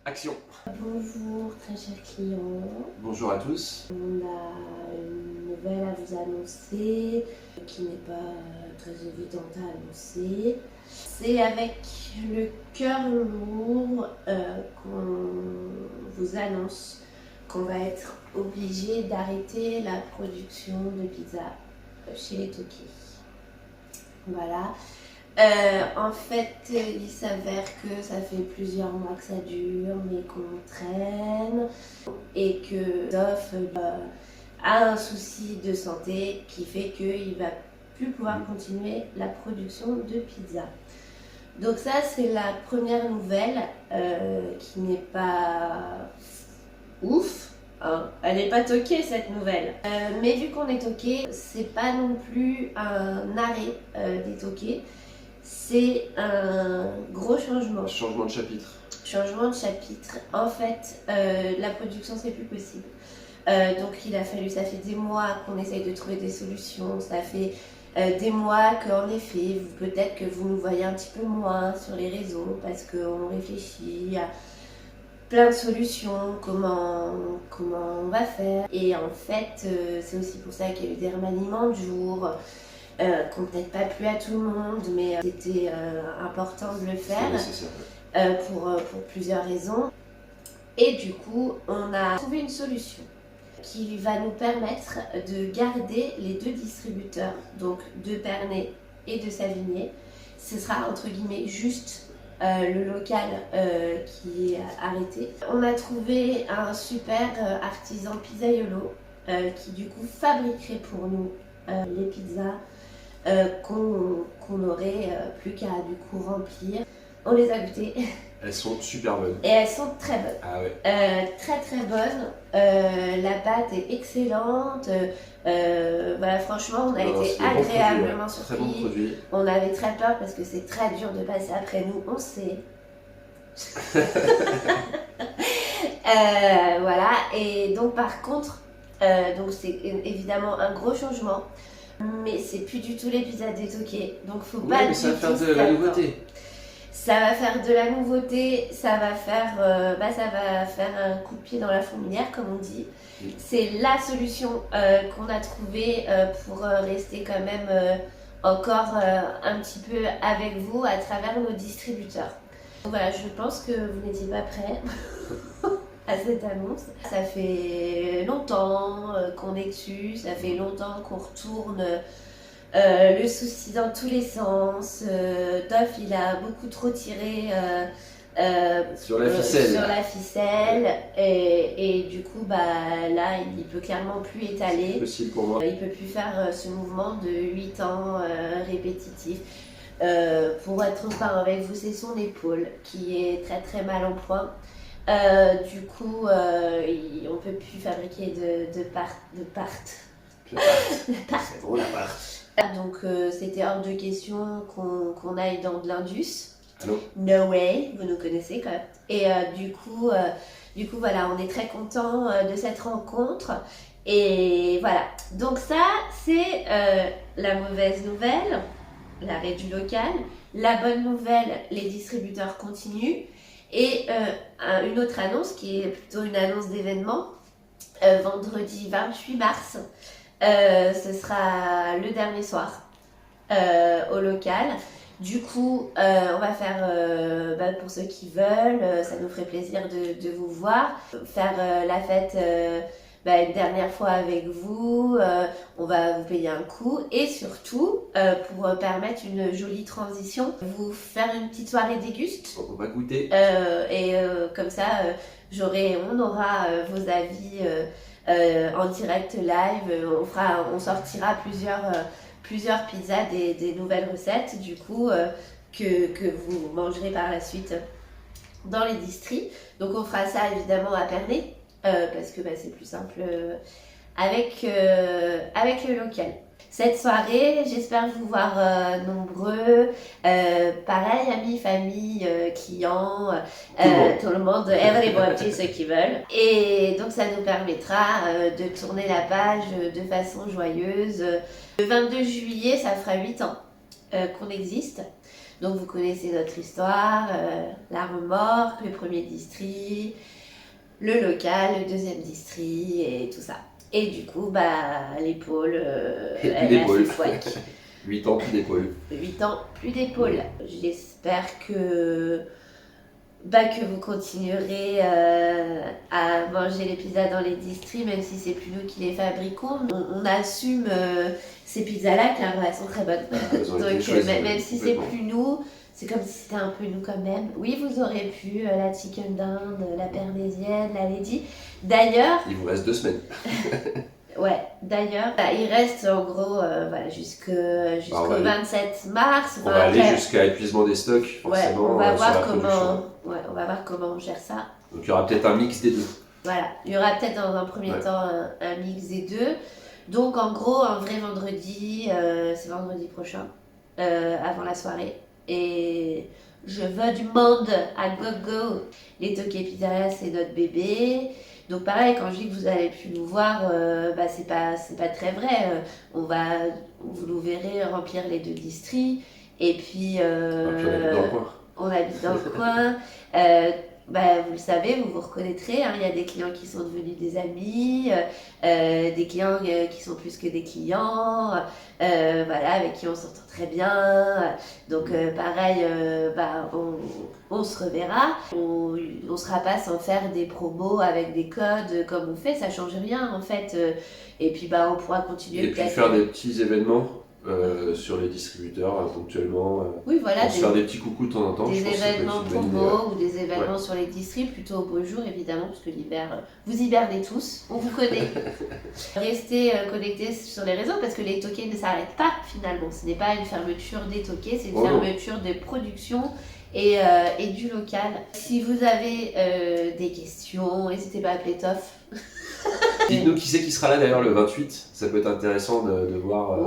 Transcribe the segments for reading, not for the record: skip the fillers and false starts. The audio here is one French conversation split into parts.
Action. Bonjour très chers clients, Bonjour à tous. on a une nouvelle à vous annoncer qui n'est pas très évidente à annoncer. C'est avec le cœur lourd qu'on vous annonce qu'on va être obligé d'arrêter la production de pizza chez les Toki. Voilà. En fait, il s'avère que ça fait plusieurs mois que ça dure, mais qu'on traîne et que Zof a un souci de santé qui fait qu'il ne va plus pouvoir continuer la production de pizza. Donc ça, c'est la première nouvelle qui n'est pas ouf. Hein. Elle n'est pas toquée cette nouvelle. Mais vu qu'on est toqué, c'est pas non plus un arrêt des toqués. C'est un gros changement. Changement de chapitre. Changement de chapitre. En fait, la production c'est plus possible. Donc ça fait des mois qu'on essaye de trouver des solutions. Ça fait des mois qu'en effet, peut-être que vous nous voyez un petit peu moins sur les réseaux parce qu'on réfléchit à plein de solutions, comment on va faire. Et en fait, c'est aussi pour ça qu'il y a eu des remaniements de jour. Qu'on peut-être pas plu à tout le monde, mais c'était important de le faire pour plusieurs raisons. Et du coup, on a trouvé une solution qui va nous permettre de garder les deux distributeurs, donc de Pernay et de Savigné. Ce sera entre guillemets juste le local qui est arrêté. On a trouvé un super artisan pizzaiolo qui du coup fabriquerait pour nous les pizzas qu'on n'aurait plus qu'à du coup remplir. On les a goûtées. Elles sont super bonnes. Et elles sont très bonnes. Ah ouais. Très très bonnes. La pâte est excellente. Voilà, franchement, on a été agréablement surpris. Très bon produit. On avait très peur parce que c'est très dur de passer après nous, on sait. Voilà, et donc par contre, donc c'est évidemment un gros changement. Mais c'est plus du tout les pizzas des Toki, donc faut pas. Mais ça va faire de la nouveauté. Ça va faire de la nouveauté, ça va faire un coup de pied dans la fourmilière comme on dit. C'est la solution qu'on a trouvée pour rester quand même encore un petit peu avec vous à travers nos distributeurs. Donc voilà, je pense que vous n'étiez pas prêts. À cette annonce. Ça fait longtemps qu'on est dessus, ça fait longtemps qu'on retourne le souci dans tous les sens. Doff, il a beaucoup trop tiré sur la ficelle. Et du coup, là, il peut clairement plus étaler. C'est possible pour moi. Il peut plus faire ce mouvement de 8 ans répétitif. Pour être transparent avec vous, c'est son épaule qui est très très mal en point. Du coup, on peut plus fabriquer de part. C'est drôle, la part. Donc, c'était hors de question qu'on aille dans de l'Indus. Allô? No way, vous nous connaissez quand même. Et du coup, voilà, on est très content de cette rencontre. Et voilà. Donc ça, c'est la mauvaise nouvelle, l'arrêt du local. La bonne nouvelle, les distributeurs continuent. Et une autre annonce qui est plutôt une annonce d'événement, vendredi 28 mars, ce sera le dernier soir au local. Du coup, on va faire, pour ceux qui veulent, ça nous ferait plaisir de vous voir, faire la fête une dernière fois avec vous, on va vous payer un coup et surtout pour permettre une jolie transition, vous faire une petite soirée déguste. On va goûter. Comme ça, on aura vos avis en direct live. On sortira plusieurs pizzas des nouvelles recettes du coup que vous mangerez par la suite dans les distries. Donc on fera ça évidemment à Pernay. Parce que c'est plus simple avec le local. Cette soirée, j'espère vous voir nombreux, pareil, amis, famille, clients, tout le monde, everybody, ceux qui veulent. Et donc ça nous permettra de tourner la page de façon joyeuse. Le 22 juillet, ça fera 8 ans qu'on existe. Donc vous connaissez notre histoire, la remorque, le premier distri, le local, le deuxième distri et tout ça. Et du coup, l'épaule, Et plus d'épaule. 8 ans, plus d'épaule. 8 ans, plus d'épaule. J'espère que vous continuerez à manger les pizzas dans les distris, même si c'est plus nous qui les fabriquons. On assume ces pizzas-là car elles sont très bonnes. Donc même si c'est plus nous, c'est comme si c'était un peu nous quand même. Oui, vous aurez pu la chicken dinde, la parisienne, la lady. D'ailleurs... Il vous reste 2 semaines. Ouais, d'ailleurs, il reste en gros jusqu'au 27 mars. On va aller jusqu'à épuisement des stocks, forcément. Ouais, on va voir comment on gère ça. Donc il y aura peut-être un mix des deux. Voilà, il y aura peut-être dans un premier temps un mix des deux. Donc en gros, un vrai vendredi, c'est vendredi prochain, avant la soirée. Et je veux du monde à gogo. Les Tokay Pizzeria, c'est notre bébé. Donc pareil, quand je dis que vous avez pu nous voir, c'est pas très vrai. Vous nous verrez remplir les 2 distris. Et puis, on habite dans le coin. Vous le savez, vous vous reconnaîtrez. Il y a des clients qui sont devenus des amis, des clients qui sont plus que des clients, avec qui on s'entend très bien. Donc pareil, on se reverra. On sera pas sans faire des promos avec des codes comme on fait, ça change rien en fait. Et puis on pourra continuer. Et puis faire des petits événements. Sur les distributeurs ponctuellement, oui, voilà, se faire des petits coucous de temps en temps. Des événements promos ou des événements sur les distribs, plutôt au beau jour évidemment, parce que l'hiver, vous hibernez tous, on vous connaît. Restez connectés sur les réseaux parce que les Tokay ne s'arrêtent pas finalement. Ce n'est pas une fermeture des Tokay, c'est une fermeture de production et du local. Si vous avez des questions, n'hésitez pas à appeler Toff. Dites-nous qui c'est qui sera là d'ailleurs le 28, ça peut être intéressant de voir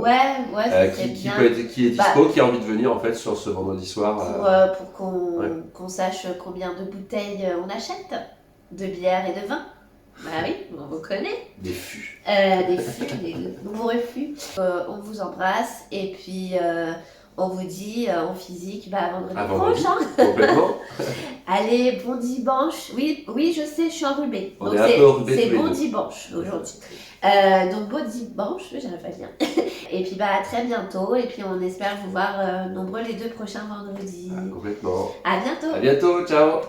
qui est dispo, qui a envie de venir en fait sur ce vendredi soir. Pour qu'on sache combien de bouteilles on achète de bière et de vin. Bah oui, on vous connaît. Des fûts. Des nombreux fûts. On vous embrasse et puis on vous dit en physique vendredi prochain. Complètement. Allez, bon dimanche. Oui, je sais, je suis enrhumée. On est un peu enrhumés. C'est bon dimanche aujourd'hui. Donc bon dimanche, j'arrive pas bien. Et puis à très bientôt. Et puis on espère vous voir nombreux les 2 prochains vendredis. Complètement. À bientôt. À bientôt, ciao.